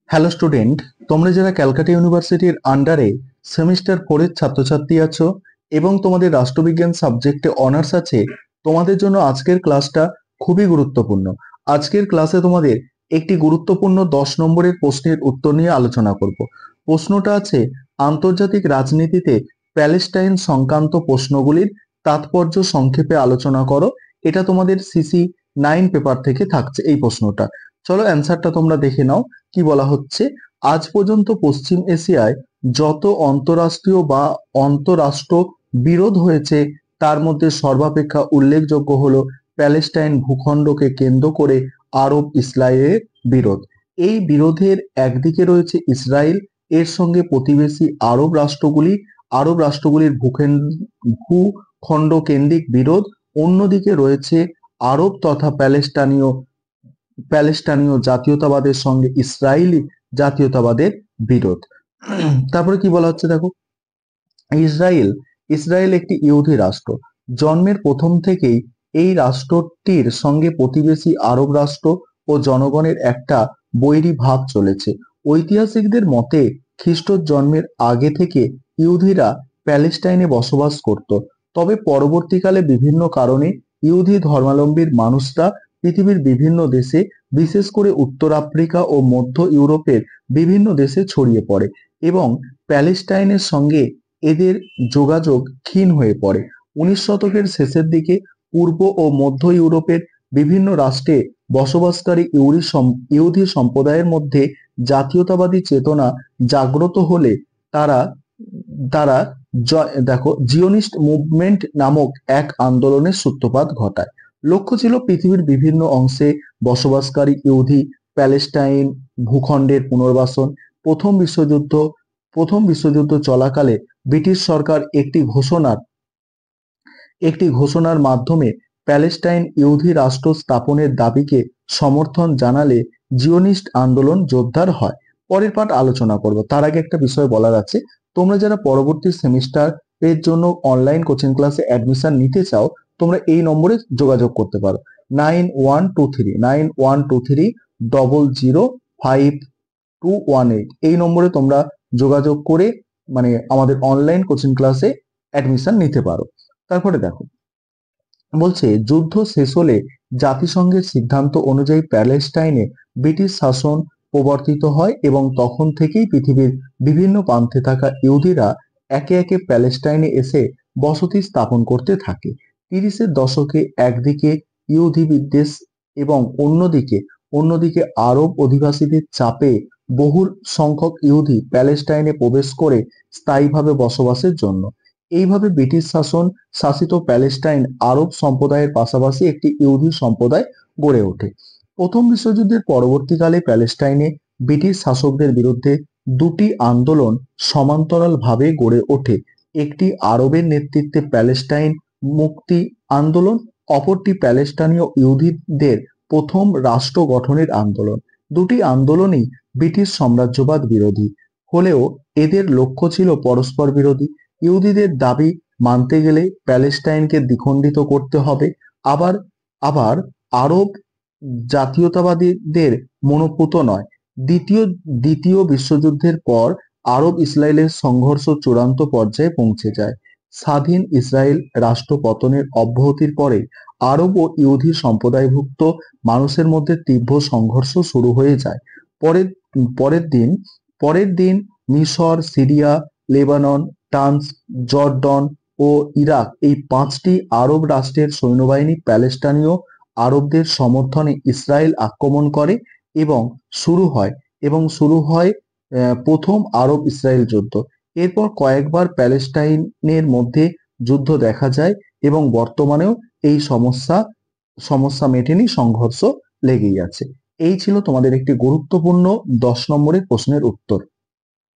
Hello student, তোমরা যারা ক্যালকাটা ইউনিভার্সিটির আন্ডারে সেমিস্টার 4 এর ছাত্রছাত্রী আছো এবং তোমাদের রাষ্ট্রবিজ্ঞান সাবজেক্টে অনার্স আছে, তোমাদের জন্য আজকের ক্লাসটা খুবই গুরুত্বপূর্ণ। আজকের ক্লাসে তোমাদের একটি গুরুত্বপূর্ণ 10 নম্বরের প্রশ্নের উত্তর নিয়ে আলোচনা করব। প্রশ্নটা আছে, আন্তর্জাতিক রাজনীতিতে প্যালেস্টাইন সংক্রান্ত প্রশ্নগুলির তাৎপর্য সংক্ষেপে আলোচনা করো। এটা তোমাদের সিসি 9 পেপার থেকে থাকছে এই প্রশ্নটা। চলো অ্যান্সারটা তোমরা দেখে নাও। কি বলা হচ্ছে, আজ পর্যন্ত পশ্চিম এশিয়ায় যত অন্তরাষ্ট্রীয় বা অন্তরাষ্ট্র বিরোধ হয়েছে তার মধ্যে সর্বাপেক্ষা উল্লেখযোগ্য হলো প্যালেস্টাইন ভূখণ্ডকে কেন্দ্র করে আরব ইসরায়েলের বিরোধ। এই বিরোধের একদিকে রয়েছে ইসরায়েল, এর সঙ্গে প্রতিবেশী আরব রাষ্ট্রগুলির ভূখণ্ড কেন্দ্রিক বিরোধ। অন্যদিকে রয়েছে আরব তথা প্যালেস্টানীয় জাতীয়তাবাদের সঙ্গে ইসরায়েলি জাতীয়তাবাদের বিরোধ। তারপরে কি বলা হচ্ছে দেখো, ইসরায়েল ইসরায়েল একটি ইহুদি রাষ্ট্র। জন্মের প্রথম থেকেই এই রাষ্ট্রটির সঙ্গে প্রতিবেশী আরব রাষ্ট্র ও জনগণের একটা বৈরী ভাব চলেছে। ঐতিহাসিকদের মতে খ্রিস্ট জন্মের আগে থেকে ইহুদিরা প্যালেস্টাইনে বসবাস করত। তবে পরবর্তীকালে বিভিন্ন কারণে ইহুদি ধর্মাবলম্বী মানুষরা পৃথিবীর বিভিন্ন দেশে, বিশেষ করে উত্তর আফ্রিকা ও মধ্য ইউরোপের বিভিন্ন দেশে ছড়িয়ে পড়ে এবং প্যালেস্টাইনের সঙ্গে এদের যোগাযোগ ক্ষীণ হয়ে পড়ে। 19 শতকের শেষের দিকে পূর্ব ও মধ্য ইউরোপের বিভিন্ন রাষ্ট্রে বসবাসকারী ইহুদি সম্প্রদায়ের মধ্যে জাতীয়তাবাদী চেতনা জাগ্রত হলে তারা তারা দেখো জিওনিস্ট মুভমেন্ট নামক এক আন্দোলনের সূত্রপাত ঘটায়। লক্ষ্য ছিল পৃথিবীর বিভিন্ন অংশে বসবাসকারী ইহুদি প্যালেস্টাইন ভূখণ্ডের পুনর্বাসন। প্রথম বিশ্বযুদ্ধ চলাকালে ব্রিটিশ সরকার একটি ঘোষণার মাধ্যমে প্যালেস্টাইন ইহুদি রাষ্ট্র স্থাপনের দাবিকে সমর্থন জানালে জিওনিস্ট আন্দোলন জোরদার হয়। পরের পাঠ আলোচনা করব, তার আগে একটা বিষয় বলার আছে। তোমরা যারা পরবর্তী সেমিস্টার এর জন্য অনলাইন কোচিং ক্লাসে অ্যাডমিশন নিতে চাও, তোমরা এই নম্বরে যোগাযোগ করতে পারো, 9123 এই নম্বরে তোমরা যোগাযোগ করে আমাদের অনলাইন কোচিং ক্লাসে অ্যাডমিশন নিতে পারো। তারপরে দেখো, বলছে যুদ্ধ শেষ হলে জাতিসংঘের সিদ্ধান্ত অনুযায়ী প্যালেস্টাইনে ব্রিটিশ শাসন প্রবর্তিত হয় এবং তখন থেকেই পৃথিবীর বিভিন্ন প্রান্তে থাকা ইহুদিরা একে একে প্যালেস্টাইনে এসে বসতি স্থাপন করতে থাকে। 30-এর দশকে একদিকে ইহুদি বিদ্বেষ এবং অন্যদিকে আরব অধিবাসীদের চাপে বহু সংখ্যক ইহুদি প্যালেস্টাইনে প্রবেশ করে স্থায়ীভাবে বসবাসের জন্য। এইভাবে ব্রিটিশ শাসিত প্যালেস্টাইন আরব সম্প্রদায়ের পাশাপাশি একটি ইহুদি সম্প্রদায় গড়ে ওঠে। প্রথম বিশ্বযুদ্ধের পরবর্তীকালে প্যালেস্টাইনে ব্রিটিশ শাসকদের বিরুদ্ধে দুটি আন্দোলন সমান্তরালভাবে গড়ে ওঠে। একটি আরবের নেতৃত্বে প্যালেস্টাইন মুক্তি আন্দোলন, অপরটি প্যালেস্টানীয় ইহুদিদের প্রথম রাষ্ট্র গঠনের আন্দোলন। দুটি আন্দোলনই ব্রিটিশ সাম্রাজ্যবাদ বিরোধী হলেও এদের লক্ষ্য ছিল পরস্পর বিরোধী। ইহুদিদের দাবি মানতে গেলে প্যালেস্টাইনকে দ্বিখণ্ডিত করতে হবে। আবার আবার আরব জাতীয়তাবাদীদের মনোপুত নয়। দ্বিতীয় বিশ্বযুদ্ধের পর আরব ইসরায়েলের সংঘর্ষ চূড়ান্ত পর্যায়ে পৌঁছে যায়। স্বাধীন ইসরায়েল রাষ্ট্র পতনের অব্যাহতির পরে আরব ও ইহুদি সম্প্রদায়ভুক্ত মানুষের মধ্যে তীব্র সংঘর্ষ শুরু হয়ে যায়। পরের পরের দিন মিশর, সিরিয়া, লেবানন, জর্ডন ও ইরাক এই 5টি আরব রাষ্ট্রের সৈন্যবাহিনী প্যালেস্টানীয় আরবদের সমর্থনে ইসরায়েল আক্রমণ করে এবং শুরু হয় প্রথম আরব ইসরায়েল যুদ্ধ। এরপর কয়েকবার প্যালেস্টাইনের মধ্যে যুদ্ধ দেখা যায় এবং বর্তমানেও এই সমস্যা মেটেনি, সংঘর্ষ লেগেই আছে। এই ছিল তোমাদের একটি গুরুত্বপূর্ণ 10 নম্বরের প্রশ্নের উত্তর।